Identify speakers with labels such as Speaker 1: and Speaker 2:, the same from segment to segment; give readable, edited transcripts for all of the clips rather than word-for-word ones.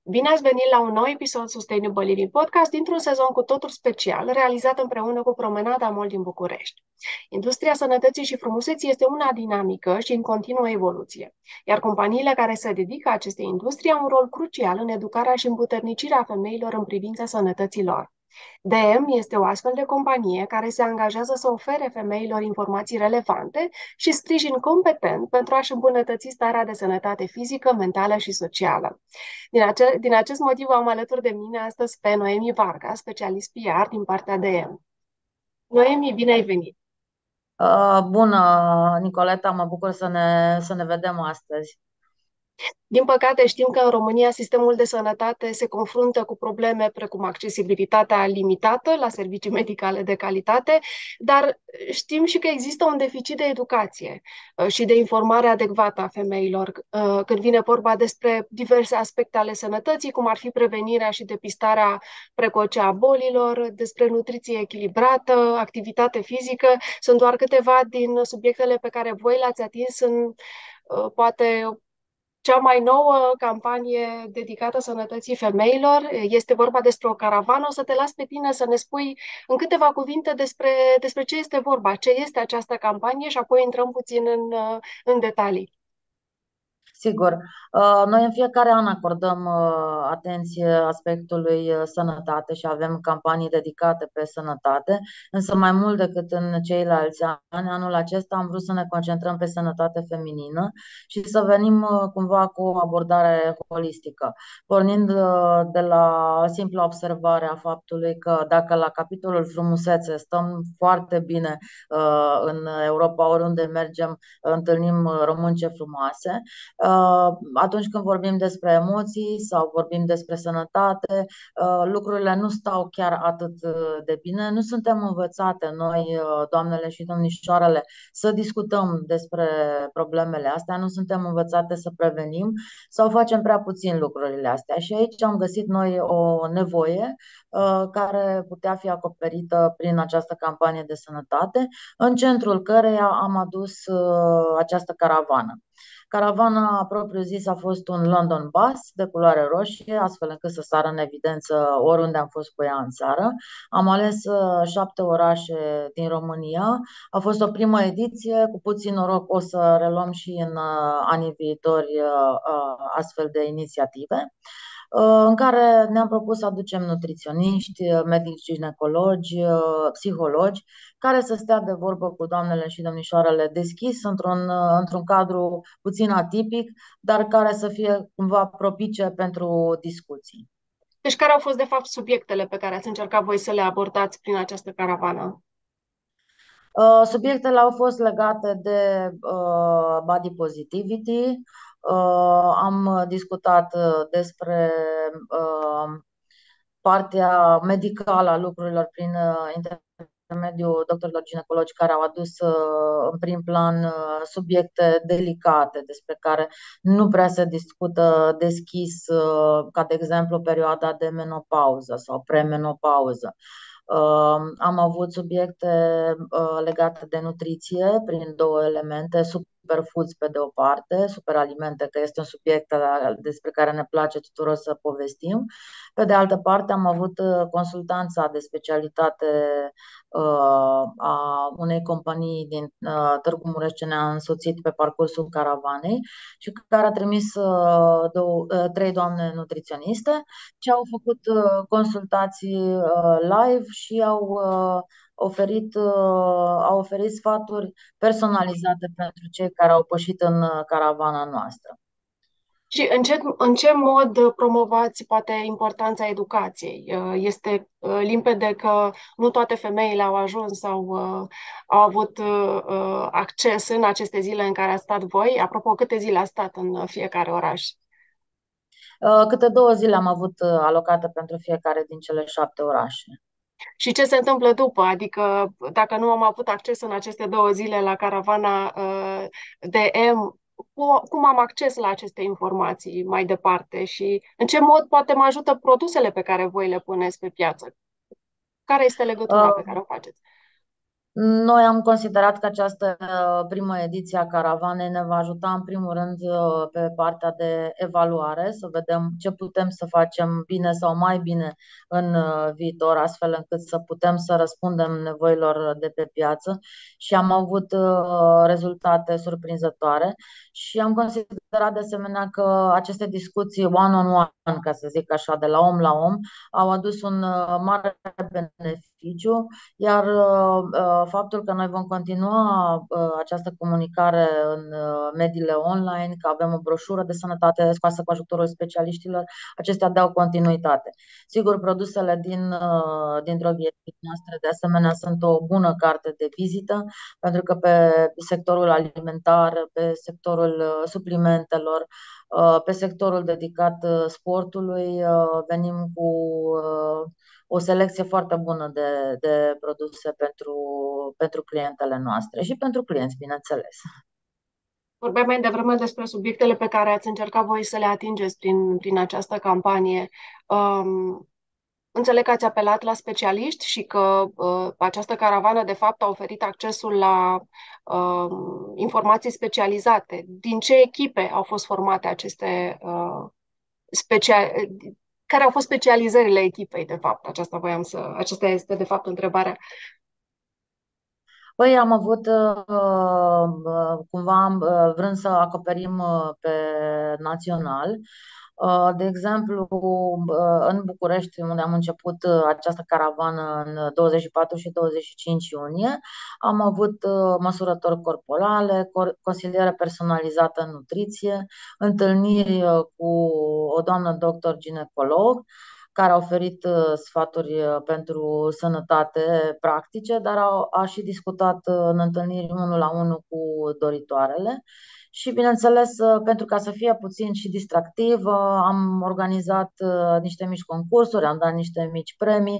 Speaker 1: Bine ați venit la un nou episod Sustainable Living Podcast dintr-un sezon cu totul special, realizat împreună cu Promenada Mall din București. Industria sănătății și frumuseții este una dinamică și în continuă evoluție, iar companiile care se dedică acestei industrie au un rol crucial în educarea și împuternicirea femeilor în privința sănătății lor. DM este o astfel de companie care se angajează să ofere femeilor informații relevante și sprijin competent pentru a-și îmbunătăți starea de sănătate fizică, mentală și socială. Din acest motiv am alături de mine astăzi pe Noemi Varga, specialist PR din partea DM. Noemi, bine ai venit!
Speaker 2: Bună, Nicoleta, mă bucur să ne vedem astăzi.
Speaker 1: Din păcate, știm că în România sistemul de sănătate se confruntă cu probleme precum accesibilitatea limitată la servicii medicale de calitate, dar știm și că există un deficit de educație și de informare adecvată a femeilor când vine vorba despre diverse aspecte ale sănătății, cum ar fi prevenirea și depistarea precoce a bolilor, despre nutriție echilibrată, activitate fizică. Sunt doar câteva din subiectele pe care voi le-ați atins în poate cea mai nouă campanie dedicată sănătății femeilor. Este vorba despre o caravană. O să te las pe tine să ne spui în câteva cuvinte despre ce este vorba, ce este această campanie și apoi intrăm puțin în detalii.
Speaker 2: Sigur, noi în fiecare an acordăm atenție aspectului sănătate și avem campanii dedicate pe sănătate, însă mai mult decât în ceilalți ani, anul acesta am vrut să ne concentrăm pe sănătate feminină și să venim cumva cu o abordare holistică, pornind de la simpla observare a faptului că dacă la capitolul frumusețe stăm foarte bine în Europa, oriunde mergem, întâlnim românce frumoase. Atunci când vorbim despre emoții sau vorbim despre sănătate, lucrurile nu stau chiar atât de bine. Nu suntem învățate noi, doamnele și domnișoarele, să discutăm despre problemele astea, nu suntem învățate să prevenim sau facem prea puțin lucrurile astea. Și aici am găsit noi o nevoie care putea fi acoperită prin această campanie de sănătate, în centrul căreia am adus această caravană. Caravana propriu-zis a fost un London bus de culoare roșie, astfel încât să sară în evidență oriunde am fost cu ea în țară. Am ales 7 orașe din România. A fost o primă ediție, cu puțin noroc o să reluăm și în anii viitori astfel de inițiative, în care ne-am propus să aducem nutriționiști, medici ginecologi, psihologi, care să stea de vorbă cu doamnele și domnișoarele deschis, într-un cadru puțin atipic, dar care să fie cumva propice pentru discuții.
Speaker 1: Deci care au fost de fapt subiectele pe care ați încercat voi să le abordați prin această caravană?
Speaker 2: Subiectele au fost legate de body positivity. Am discutat despre partea medicală a lucrurilor prin intermediul doctorilor ginecologi care au adus în prim plan subiecte delicate despre care nu prea se discută deschis, ca de exemplu perioada de menopauză sau premenopauză. Am avut subiecte legate de nutriție prin două elemente: superfoods pe de o parte, superalimente, că este un subiect despre care ne place tuturor să povestim. Pe de altă parte, am avut consultanța de specialitate a unei companii din Târgu Mureș, ce ne-a însoțit pe parcursul caravanei și care a trimis trei doamne nutriționiste ce au făcut consultații live și au oferit sfaturi personalizate pentru cei care au pășit în caravana noastră.
Speaker 1: Și în ce mod promovați poate importanța educației? Este limpede că nu toate femeile au ajuns sau au avut acces în aceste zile în care a stat voi. Apropo, câte zile a stat în fiecare oraș?
Speaker 2: Câte 2 zile am avut alocate pentru fiecare din cele 7 orașe.
Speaker 1: Și ce se întâmplă după? Adică dacă nu am avut acces în aceste 2 zile la caravana DM, cum am acces la aceste informații mai departe și în ce mod poate mă ajută produsele pe care voi le puneți pe piață? Care este legătura pe care o faceți?
Speaker 2: Noi am considerat că această primă ediție a Caravanei ne va ajuta în primul rând pe partea de evaluare, să vedem ce putem să facem bine sau mai bine în viitor, astfel încât să putem să răspundem nevoilor de pe piață și am avut rezultate surprinzătoare și am considerat de asemenea că aceste discuții one-on-one, ca să zic așa, de la om la om, au adus un mare beneficiu, iar faptul că noi vom continua această comunicare în mediile online, că avem o broșură de sănătate scoasă cu ajutorul specialiștilor, acestea dau continuitate. Sigur, produsele din droghierii noastre, de asemenea, sunt o bună carte de vizită, pentru că pe sectorul alimentar, pe sectorul suplimentelor, pe sectorul dedicat sportului, venim cu o selecție foarte bună de produse pentru clientele noastre și pentru clienți, bineînțeles.
Speaker 1: Vorbeam mai devreme despre subiectele pe care ați încercat voi să le atingeți prin această campanie. Um, Înțeleg că ați apelat la specialiști și că această caravană, de fapt, a oferit accesul la informații specializate. Din ce echipe au fost formate aceste special... Care au fost specializările echipei, de fapt? Aceasta este, de fapt, întrebarea.
Speaker 2: Păi am avut cumva vrând să acoperim pe național. De exemplu, în București, unde am început această caravană în 24 și 25 iunie, am avut măsurători corporale, consiliere personalizată în nutriție, întâlniri cu o doamnă doctor ginecolog, care a oferit sfaturi pentru sănătate practice, dar a și discutat în întâlniri unul la unul cu doritoarele. Și, bineînțeles, pentru ca să fie puțin și distractiv, am organizat niște mici concursuri, am dat niște mici premii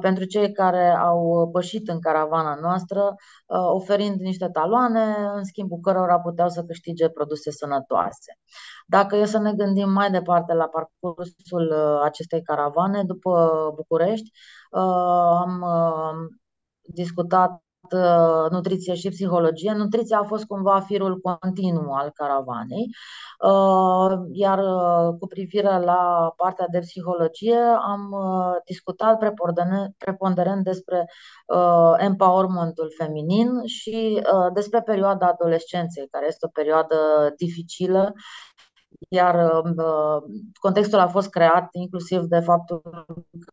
Speaker 2: pentru cei care au pășit în caravana noastră, oferind niște taloane, în schimbul cărora puteau să câștige produse sănătoase. Dacă e să ne gândim mai departe la parcursul acestei caravane, după București, am discutat nutriție și psihologie. Nutriția a fost cumva firul continuu al caravanei, iar cu privire la partea de psihologie am discutat preponderent despre empowermentul feminin și despre perioada adolescenței, care este o perioadă dificilă, iar contextul a fost creat inclusiv de faptul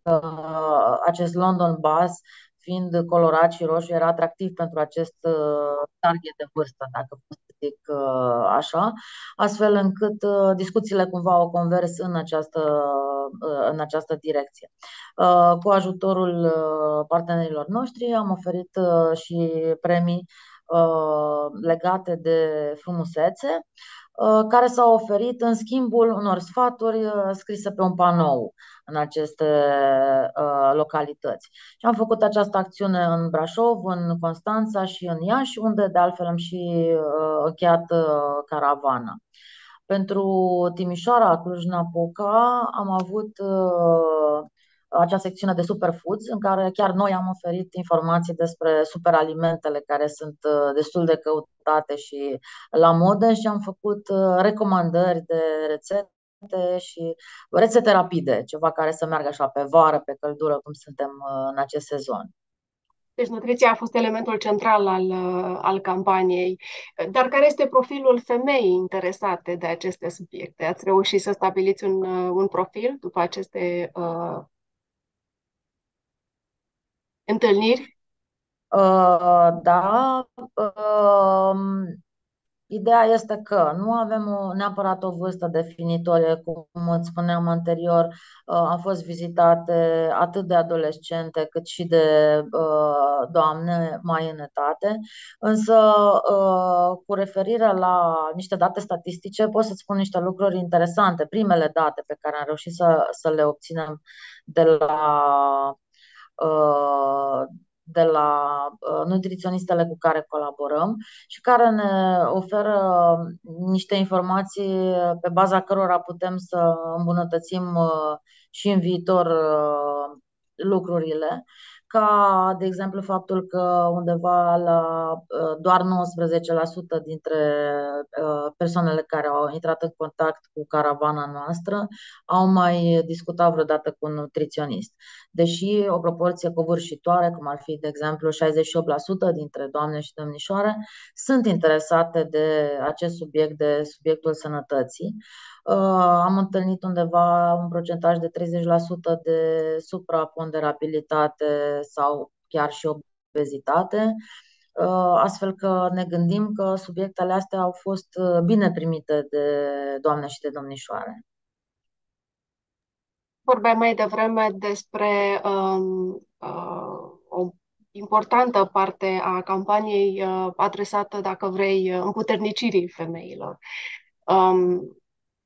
Speaker 2: că acest London Bus, fiind colorat și roșu, era atractiv pentru acest target de vârstă, dacă pot să zic așa, astfel încât discuțiile cumva au convers în această direcție. Cu ajutorul partenerilor noștri am oferit și premii legate de frumusețe, care s-au oferit în schimbul unor sfaturi scrise pe un panou în aceste localități. Și am făcut această acțiune în Brașov, în Constanța și în Iași, unde de altfel am și încheiat caravana. Pentru Timișoara, Cluj-Napoca, am avut acea secțiune de superfoods în care chiar noi am oferit informații despre superalimentele care sunt destul de căutate și la modă și am făcut recomandări de rețete și rețete rapide, ceva care să meargă așa pe vară, pe căldură, cum suntem în acest sezon.
Speaker 1: Deci nutriția a fost elementul central al campaniei. Dar care este profilul femeii interesate de aceste subiecte? Ați reușit să stabiliți un profil după aceste întâlniri?
Speaker 2: Da, ideea este că nu avem neapărat o vârstă definitorie, cum îți spuneam anterior, au fost vizitate atât de adolescente cât și de doamne mai în etate, însă cu referire la niște date statistice pot să-ți spun niște lucruri interesante. Primele date pe care am reușit să le obținem de la uh, nutriționistele cu care colaborăm și care ne oferă niște informații pe baza cărora putem să îmbunătățim și în viitor lucrurile, ca, de exemplu, faptul că undeva la doar 19% dintre persoanele care au intrat în contact cu caravana noastră au mai discutat vreodată cu un nutriționist. Deși o proporție covârșitoare, cum ar fi, de exemplu, 68% dintre doamne și domnișoare, sunt interesate de acest subiect, de subiectul sănătății. Am întâlnit undeva un procentaj de 30% de supraponderabilitate sau chiar și obezitate, astfel că ne gândim că subiectele astea au fost bine primite de doamne și de domnișoare.
Speaker 1: Vorbeai mai devreme despre o importantă parte a campaniei adresată, dacă vrei, împuternicirii femeilor. Um,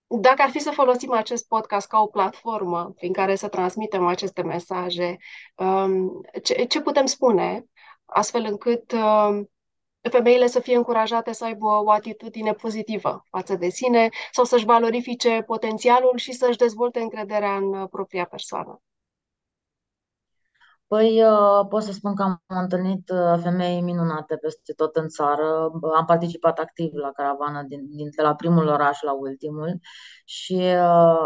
Speaker 1: Dacă ar fi să folosim acest podcast ca o platformă prin care să transmitem aceste mesaje, ce putem spune astfel încât femeile să fie încurajate să aibă o atitudine pozitivă față de sine sau să-și valorifice potențialul și să-și dezvolte încrederea în propria persoană?
Speaker 2: Păi pot să spun că am întâlnit femei minunate peste tot în țară. Am participat activ la caravană de la primul oraș la ultimul și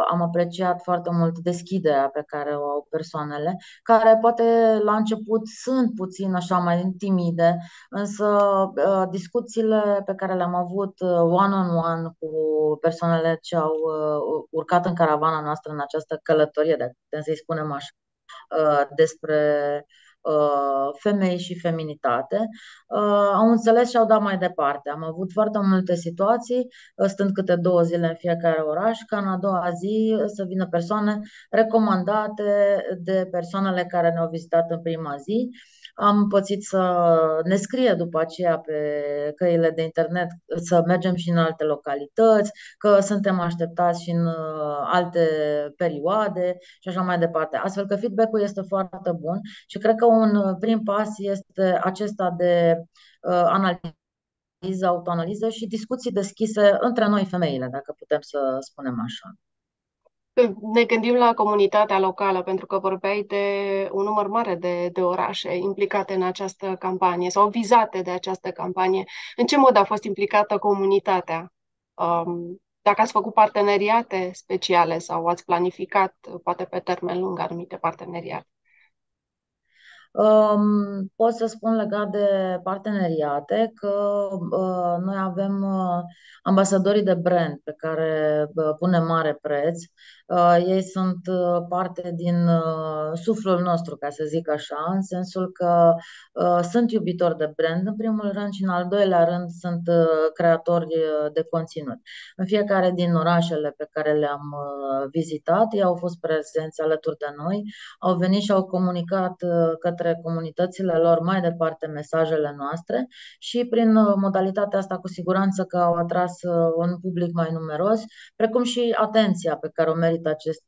Speaker 2: am apreciat foarte mult deschiderea pe care o au persoanele, care poate la început sunt puțin așa mai timide, însă discuțiile pe care le-am avut one-on-one cu persoanele ce au urcat în caravana noastră în această călătorie, dacă putem să-i spunem așa, despre femei și feminitate, au înțeles și au dat mai departe. Am avut foarte multe situații, stând câte 2 zile în fiecare oraș, ca în a doua zi să vină persoane recomandate de persoanele care ne-au vizitat în prima zi. Am pățit să ne scrie după aceea pe căile de internet să mergem și în alte localități, că suntem așteptați și în alte perioade și așa mai departe. Astfel că feedback-ul este foarte bun și cred că un prim pas este acesta de analiză, autoanaliză și discuții deschise între noi femeile, dacă putem să spunem așa.
Speaker 1: Când ne gândim la comunitatea locală, pentru că vorbeai de un număr mare de orașe implicate în această campanie sau vizate de această campanie, în ce mod a fost implicată comunitatea? Dacă ați făcut parteneriate speciale sau ați planificat, poate pe termen lung, anumite parteneriate?
Speaker 2: Pot să spun legat de parteneriate că noi avem ambasadorii de brand pe care punem mare preț. Ei sunt parte din suflul nostru, ca să zic așa, în sensul că sunt iubitori de brand în primul rând și în al doilea rând sunt creatori de conținut. În fiecare din orașele pe care le-am vizitat, ei au fost prezenți alături de noi, au venit și au comunicat către comunitățile lor mai departe mesajele noastre și prin modalitatea asta cu siguranță că au atras un public mai numeros, precum și atenția pe care o merită acest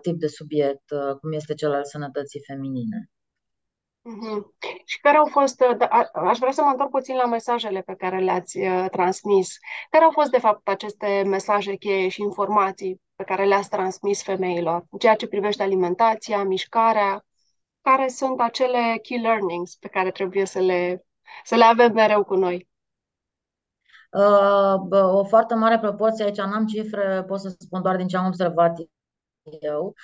Speaker 2: tip de subiect, cum este cel al sănătății feminine.
Speaker 1: Mhm. Și care au fost, aș vrea să mă întorc puțin la mesajele pe care le-ați transmis. Care au fost, de fapt, aceste mesaje cheie și informații pe care le-ați transmis femeilor în ceea ce privește alimentația, mișcarea? Care sunt acele key learnings pe care trebuie să le avem mereu cu noi?
Speaker 2: O foarte mare proporție, aici n-am cifre, pot să spun doar din ce am observat eu,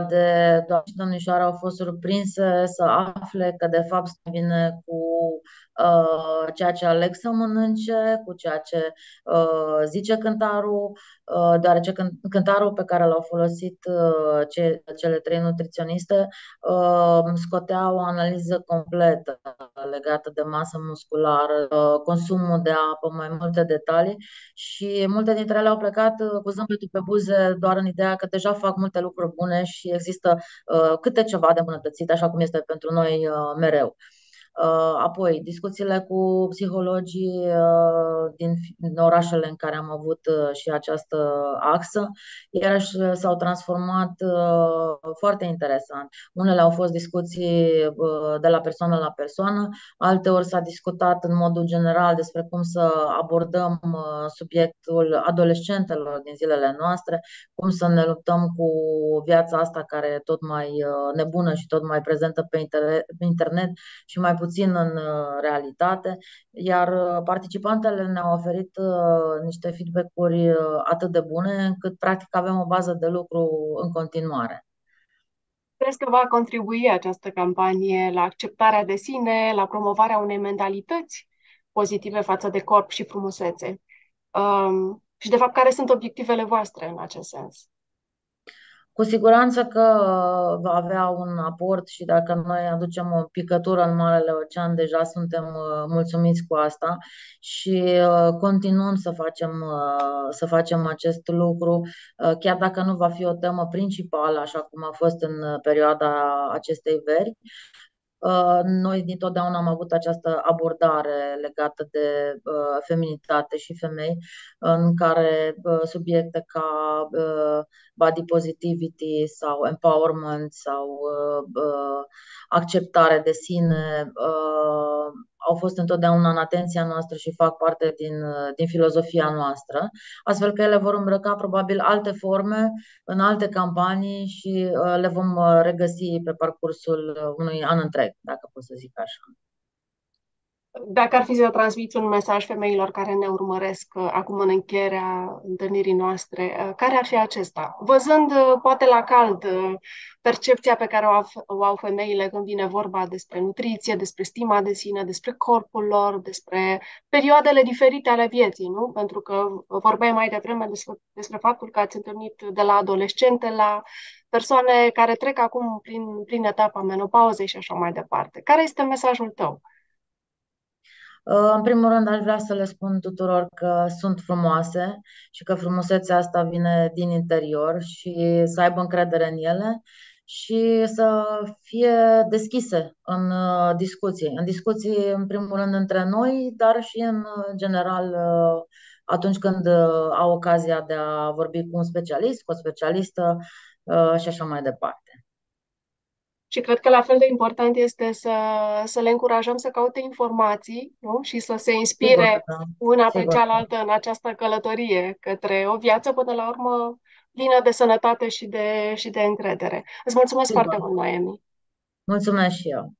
Speaker 2: de doamne și domnișoare au fost surprinse să afle că de fapt vine cu ceea ce aleg să mănânce, cu ceea ce zice cântarul, deoarece cântarul pe care l-au folosit cele 3 nutriționiste scotea o analiză completă legată de masă musculară, consumul de apă, mai multe detalii și multe dintre ele au plecat cu zâmbetul pe buze doar în ideea că deja fac multe lucruri bune și există câte ceva de îmbunătățit, așa cum este pentru noi mereu. Apoi, discuțiile cu psihologii din orașele în care am avut și această axă, iarăși s-au transformat foarte interesant. Unele au fost discuții de la persoană la persoană, alteori s-a discutat în modul general despre cum să abordăm subiectul adolescentelor din zilele noastre, cum să ne luptăm cu viața asta care e tot mai nebună și tot mai prezentă pe internet și mai puțin în realitate, iar participantele ne-au oferit niște feedback-uri atât de bune încât practic avem o bază de lucru în continuare.
Speaker 1: Crezi că va contribui această campanie la acceptarea de sine, la promovarea unei mentalități pozitive față de corp și frumusețe? Și, de fapt, care sunt obiectivele voastre în acest sens?
Speaker 2: Cu siguranță că va avea un aport și dacă noi aducem o picătură în Marele Ocean, deja suntem mulțumiți cu asta și continuăm să facem acest lucru, chiar dacă nu va fi o temă principală, așa cum a fost în perioada acestei veri. Noi dintotdeauna am avut această abordare legată de feminitate și femei, în care subiecte ca body positivity sau empowerment sau acceptare de sine au fost întotdeauna în atenția noastră și fac parte din filozofia noastră, astfel că ele vor îmbrăca probabil alte forme în alte campanii și le vom regăsi pe parcursul unui an întreg, dacă pot să zic așa.
Speaker 1: Dacă ar fi să transmiți un mesaj femeilor care ne urmăresc acum în încheierea întâlnirii noastre, care ar fi acesta? Văzând poate la cald percepția pe care o au femeile când vine vorba despre nutriție, despre stima de sine, despre corpul lor, despre perioadele diferite ale vieții, nu? Pentru că vorbeai mai devreme despre faptul că ați întâlnit de la adolescente la persoane care trec acum prin etapa menopauzei și așa mai departe. Care este mesajul tău?
Speaker 2: În primul rând, aș vrea să le spun tuturor că sunt frumoase și că frumusețea asta vine din interior și să aibă încredere în ele și să fie deschise în discuții. În discuții, în primul rând, între noi, dar și în general atunci când au ocazia de a vorbi cu un specialist, cu o specialistă și așa mai departe.
Speaker 1: Și cred că la fel de important este să le încurajăm să caute informații, nu? Și să se
Speaker 2: Sigur,
Speaker 1: inspire
Speaker 2: da.
Speaker 1: una pe
Speaker 2: Sigur.
Speaker 1: cealaltă în această călătorie către o viață, până la urmă, plină de sănătate și de încredere. Îți mulțumesc foarte
Speaker 2: Sigur.
Speaker 1: mult, Noemi.
Speaker 2: Mulțumesc și eu.